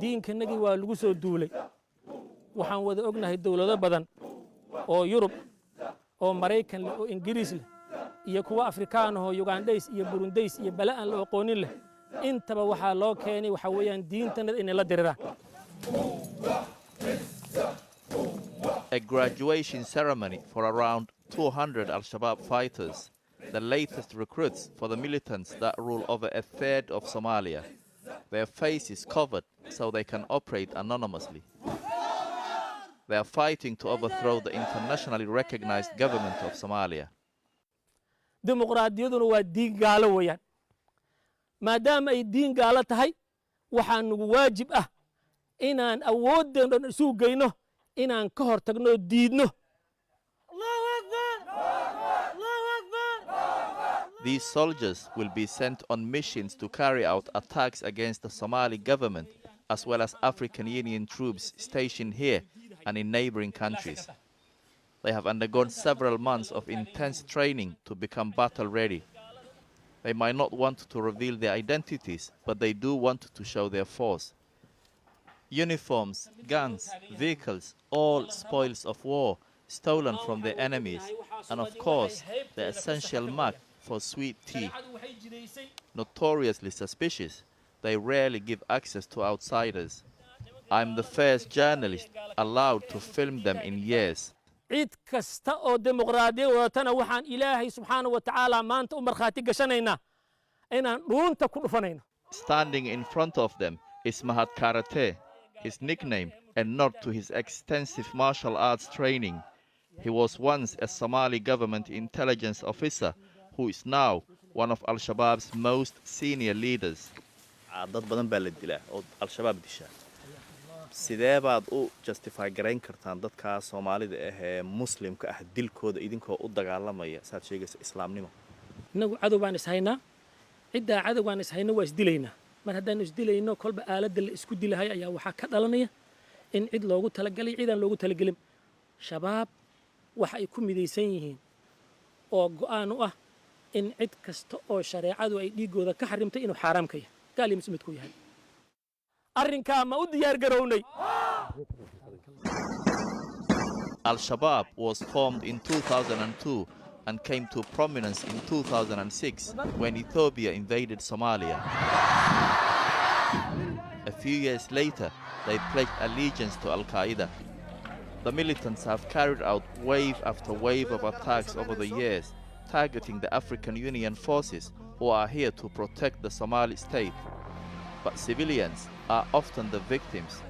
diinka nagi waa lagu soo duulay waxaan wada ognahay dawlado badan oo Yurub oo Mareykan leh oo Ingiriis leh iyo kuwa Afrikaan ah oo Ugandays iyo Burundays iyo balaan la aqoonin leh intaba waxa loo keenay waxa weeyaan diintanada in la diriraan. A graduation ceremony for around 200 Al-Shabaab fighters, the latest recruits for the militants that rule over a third of Somalia. Their faces covered so they can operate anonymously. They are fighting to overthrow the internationally recognized government of Somalia. dimuqraadiyaduna waa diin gaalo weeyaan maadaama ay diin gaalo tahay waxaa nagu waajib ah inaan awoodeen dhan isu geyno inaan ka hor tagno diidno. Allahu Akbar! Allahu Akbar! These soldiers will be sent on missions to carry out attacks against the Somali government as well as African Union troops stationed here and in neighboring countries. They have undergone several months of intense training to become battle ready. They might not want to reveal their identities, but they do want to show their force. Uniforms, guns, vehicles, all spoils of war, stolen from their enemies, and of course, the essential mark for sweet tea. Notoriously suspicious, they rarely give access to outsiders. I'm the first journalist allowed to film them in years. cid kasta oo dimuqraadiyad wadatana waxaan Ilaahay subxaanahu wa ta'aala maanta u markhaati gashanaynaa inaan dhuunta ku dhufanayno. Standing in front of them is Mahat Karate, his nickname, a nod to his extensive martial arts training. He was once a Somali government intelligence officer who is now one of Al-Shabaab's most senior leaders. dad badan baa la dilaa oo Al-Shabaab disha sidee baad u justify gareyn kartaan dadka Soomaalida ah ee muslimka ah dilkooda idinkoo u dagaalamaya saad sheegaysa islaamnimo inagu cadow baan ishaynaa cidda cadow baan ishaynaa waa isdilaynaa mar haddaan isdilayno kolba aaladda la isku dilahay ayaa waxa ka dhalanaya in cid loogu talagalay ciidan loogu talagalin shabaab waxa ay ku midaysan yihiin oo go'aan u ah in cid kasta oo shareecadu ay dhigooda ka xarimtay inuu xaraam ka yahay gaal iyo mid ku yahay arrinka ma u diyaar garownay. Al-Shabaab was formed in 2002 and came to prominence in 2006 when Ethiopia invaded Somalia. A few years later, they pledged allegiance to Al-Qaeda. The militants have carried out wave after wave of attacks over the years, targeting the African Union forces who are here to protect the Somali state. But civilians are often the victims.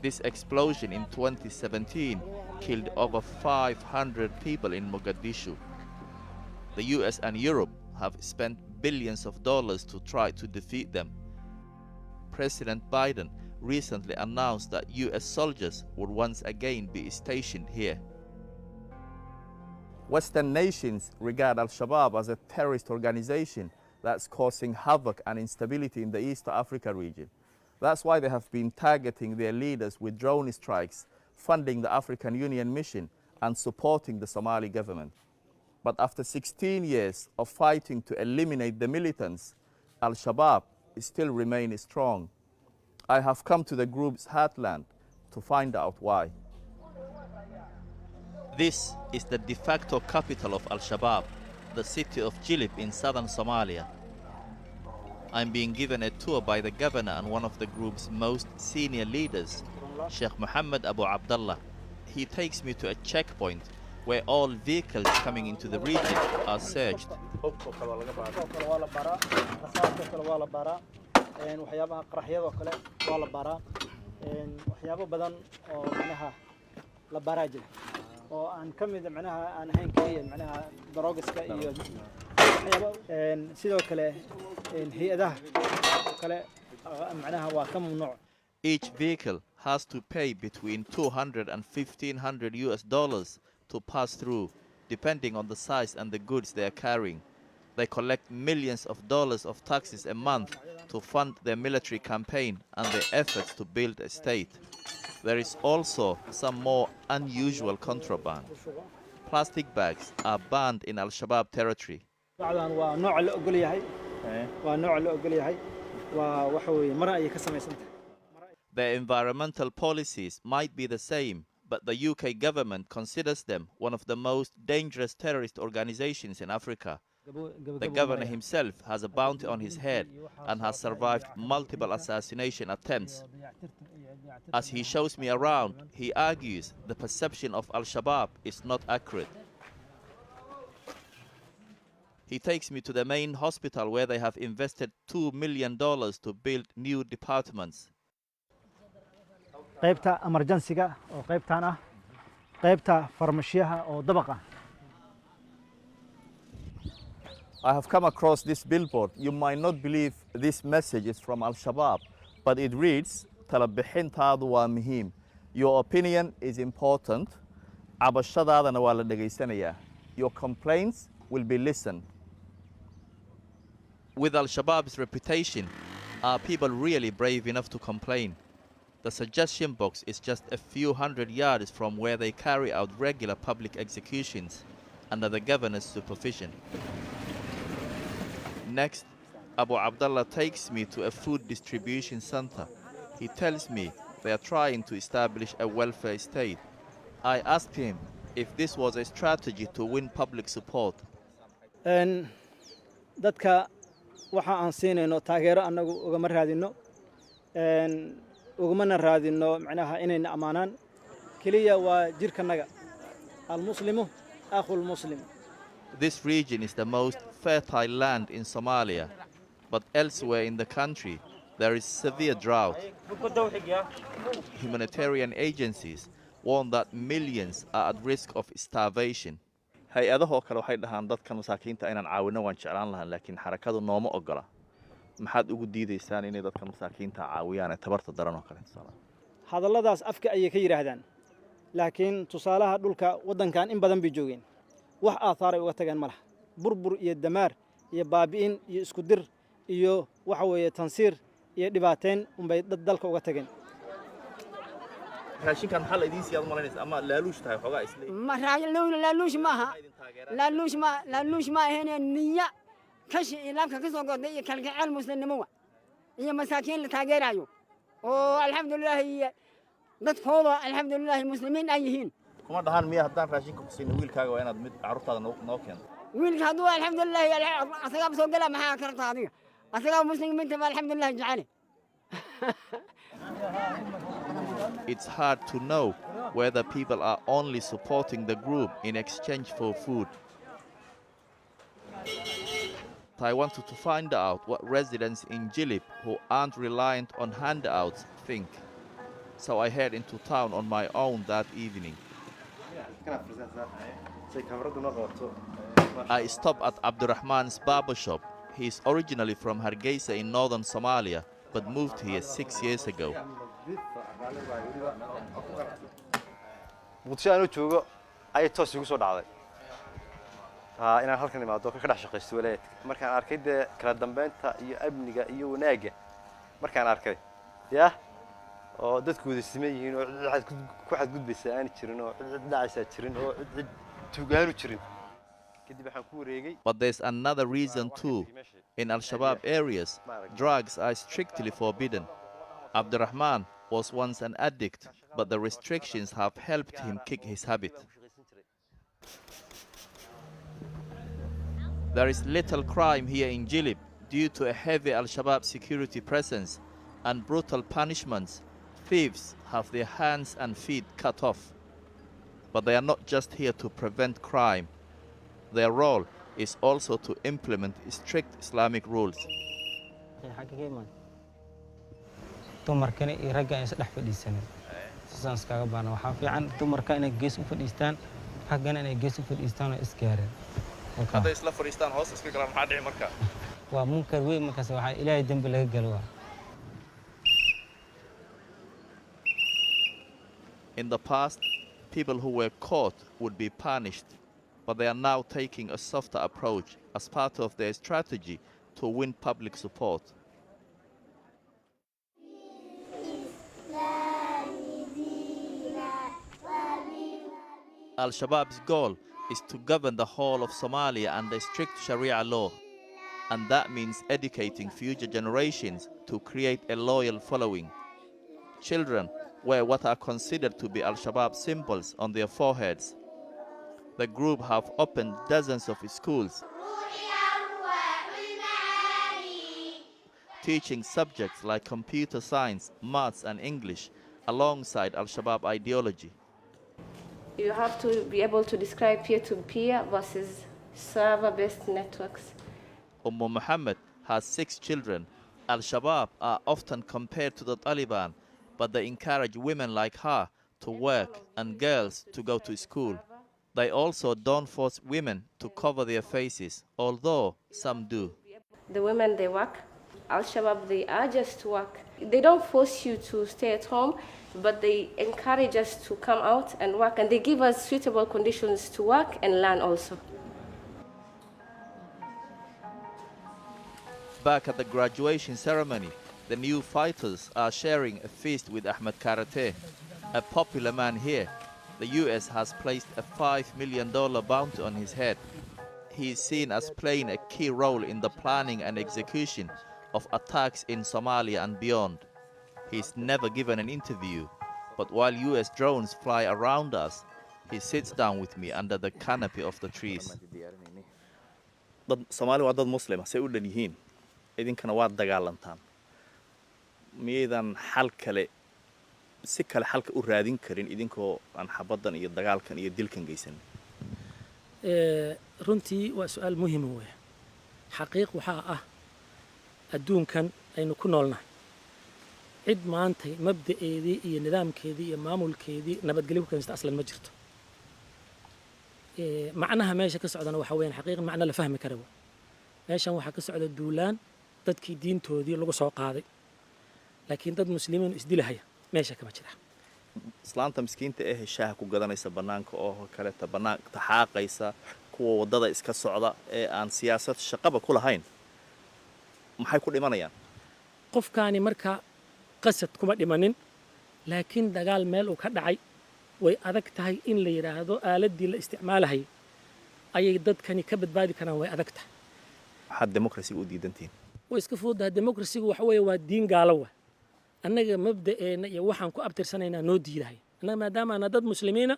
This explosion in 2017 killed over 500 people in Mogadishu. The US and Europe have spent billions of dollars to try to defeat them. President Biden recently announced that US soldiers would once again be stationed here. Western nations regard Al-Shabaab as a terrorist organization that's causing havoc and instability in the East Africa region. That's why they have been targeting their leaders with drone strikes, funding the African Union mission, and supporting the Somali government. But after 16 years of fighting to eliminate the militants, Al-Shabaab still remains strong. I have come to the group's heartland to find out why. This is the de facto capital of Al-Shabaab, the city of Jilib in southern Somalia. I'm being given a tour by the governor and one of the group's most senior leaders, Sheikh Mohammed Abu Abdullah. He takes me to a checkpoint where all vehicles coming into the region are searched. oo aan kamid macnaha aan ahayn kaliya macnaha daroogiska iyo sidoo kale hay'adaha kale macnaha waa ka mamnuuc. Each vehicle has to pay between $200 and $1,500 to pass through, depending on the size and the goods they are carrying. They collect millions of dollars of taxes a month to fund their military campaign and their efforts to build a state. There is also some more unusual contraband. Plastic bags are banned in Al-Shabaab territory. Their environmental policies might be the same, but the UK government considers them one of the most dangerous terrorist organizations in Africa. The governor himself has a bounty on his head and has survived multiple assassination attempts. As he shows me around, he argues the perception of Alshabaab is not accurate. He takes me to the main hospital where they have invested $2 million to build new departments. qaybta emergency-ga oo qaybtan ah qaybta farmashiyaha oo dabaqa. I have come across this billboard. You might not believe this message is from Alshabaab, but it reads, Talabixintaadu waa muhiim. Your opinion is important. Cabashadaadana waa la dhagaysanayaa. Your complaints will be listened. With Al-Shabaab's reputation, are people really brave enough to complain? The suggestion box is just a few hundred yards from where they carry out regular public executions under the governor's supervision. Next, Abu Abdullah takes me to a food distribution center. He tells me they are trying to establish a welfare state. I asked him if this was a strategy to win public support. Dadka waxa aan siinayno taageero anagu ugama raadino ugumana raadino macnaha inayna amaanaan kaliya waa jirkanaga al-muslimu akhul muslim. This region is the most fertile land in Somalia, but elsewhere in the country there is severe drought. Humanitarian agencies warn that millions are at risk of starvation. hay-adahoo kale waxay dhahaan dadkan masaakiinta inaan caawino waan jeclaan lahaa laakiin xarakadu nooma ogola. maxaad ugu diidaysaan inay dadkan masaakiinta caawiyaan ee tabarta daran oo kale tusaale? hadalladaas afka ayay ka yiraahdaan laakiin tusaalaha dhulka wadankan in badan bay joogeen wax aathaar ay uga tageen malaha burbur iyo damaar iyo baabi'in iyo isku dir iyo waxa weeye tansiir iyo dhibaateen unbay dalka uga tageen. raashinkan maxaa la idiin siyaad malaynaysa ama laaluush tahay xogaa isla ma laaluush maaha laaluush ma ahayna niya kashi ilaamka ka soo go'day iyo kalgacayl muslimnimo iyo masaakiin la taageerayo oo alxamdulillah dadkooda alxamdulillah muslimiin ay yihiin. kuma dhahan miya haddaan raashinka ku siino wiilkaaga waa inaad mid carruurtaada noo keento. wiilka hadduu alxamdulillah asagaa soo gala maxaa kartaa adiga asagaa muslimiinta ma alxamdulillah jecel. It's hard to know whether people are only supporting the group in exchange for food. I wanted to find out what residents in Jilib who aren't reliant on handouts think. So I head into town on my own that evening. I stop at Abdurrahman's barber shop. He's originally from Hargeisa in northern Somalia, but moved here 6 years ago. muqdisho aan joogo ay toos ugu soo dhacday inaan halkan imaado ka dhex shaqeysto walaad markaan arkay kala dambeynta iyo amniga iyo wanaaga markaan arkay oo dadku wada siman yihiin oo ku xadgudbaysa aan jirin oo cid dhacaysa jirin oo cid tuugaanu jirin kadib waxaan ku wareegay. But there's another reason too. In Al-Shabaab areas, drugs are strictly forbidden. Abdurrahman was once an addict, but the restrictions have helped him kick his habit. There is little crime here in Jilib due to a heavy Al-Shabaab security presence and brutal punishments. Thieves have their hands and feet cut off. But they are not just here to prevent crime. Their role is also to implement strict Islamic rules. dumarkana iyo ragga ay isdhex fadhiisaneen sidaan iskaga baana waxa fiican dumarka inay gees u fadhiistaan raggana inay gees u fadhiistaan oo isgaareen hadday isla fadhiistaan hoos iska galaan maxaa dhici markaa waa munkar weyn markaas waxa ilaahay dambi laga galo. In the past, people who were caught would be punished, but they are now taking a softer approach as part of their strategy to win public support. Al-Shabaab's goal is to govern the whole of Somalia under strict Sharia law, and that means educating future generations to create a loyal following. Children wear what are considered to be Al-Shabaab symbols on their foreheads. The group have opened dozens of schools, teaching subjects like computer science, maths and English alongside Al-Shabaab ideology. You have to be able to describe peer-to-peer versus server-based networks. Muhammad has 6 children. Al-Shabaab are often compared to the Taliban, but they encourage women like her to work and girls to go to school. They also don't force women to cover their faces, although some do. The women, they work. Al-Shabaab, they urge us to work. They don't force you to stay at home, but they encourage us to come out and work, and they give us suitable conditions to work and learn also. Back at the graduation ceremony, the new fighters are sharing a feast with Ahmed Karate, a popular man here. The US has placed a $5 million bounty on his head. He is seen as playing a key role in the planning and execution of attacks in Somalia and beyond. He's never given an interview, but while US drones fly around us, he sits down with me under the canopy of the trees. dad Soomaali waa dad Muslim ah say u dhan yihiin idinkana waa dagaalantaan miidan xal kale si kale xalka u raadin karin idinkoo aan xabadan iyo dagaalkan iyo dilkan geysan runtii waa su'aal muhiim ah xaqiiq waxa ah adduunkan aynu ku noolnahay cid maantay mabda'eedii iyo nidaamkeedii iyo maamulkeedii nabadgelyo ku keensta aslan ma jirto macnaha meesha ka socdana waxa weeyaan xaqiiq macna la fahmi karo meeshan waxa ka socda duulaan dadkii diintoodii lagu soo qaaday laakiin dad muslimiin isdilahaya meesha kama jira islaanta miskiinta ee shaaha ku gadanaysa banaanka oo kale ta banaanka taxaaqaysa kuwa wadada iska socda ee aan siyaasad shaqaba ku lahayn maxay ku dhimanayaan qofkaani marka qasad kuma dhimanin laakiin dagaal meel uu ka dhacay way adag tahay in la yiraahdo aaladii la isticmaalahay ayay dadkani ka badbaadi karaan way adag tahay waxa democracy u diidantiin way iska fuudahay democracy waxa weeye waa diin gaalo ah annaga mabda'eena iyo waxaan ku abtirsanaynaa noo diidahay annaga maadaama ana dad muslimiina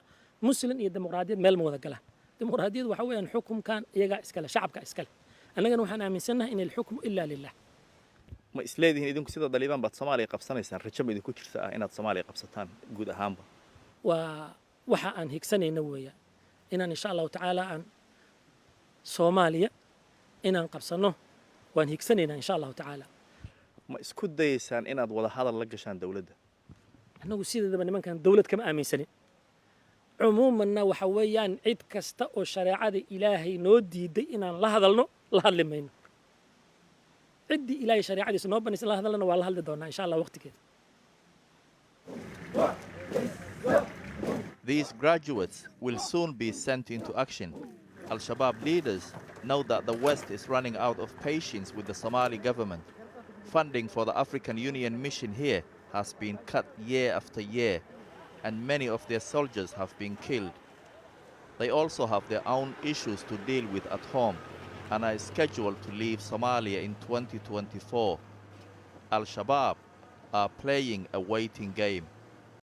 muslim iyo dimuqraadiyad meel ma wada galaan dimuqraadiyad waxa weeyaan xukunkan iyaga iskale shacabka iskale annagana waxaan aaminsanahay in al-hukmu illa lillah ma isleedihiin idinku sida Taliban baad Soomaaliya qabsanaysaan rajab idinku jirta ah inaad Soomaaliya qabsataan guud ahaanba waxa aan higsanayna weeyaan inaan insha Allah ta'ala aan Soomaaliya inaan qabsano waan higsanayna insha Allah ta'ala ma isku dayeysaan inaad wada hadal la gashaan dawladda annagu sidaba nimankan dawlad kama aaminsanin umuumanna waxa weeyaan cid kasta oo shariicada Ilaahay noo diiday inaan la hadalno la hadli mayno ciddii Ilaahay shariicadiisa noo banaysan la hadalna waa la hadli doonaa insha Allah waqtigeeda These graduates will soon be sent into action. Al-Shabaab leaders know that the West is running out of patience with the Somali government. Funding for the African Union mission here has been cut year after year, and many of their soldiers have been killed. They also have their own issues to deal with at home and are scheduled to leave Somalia in 2024. Al-Shabaab are playing a waiting game.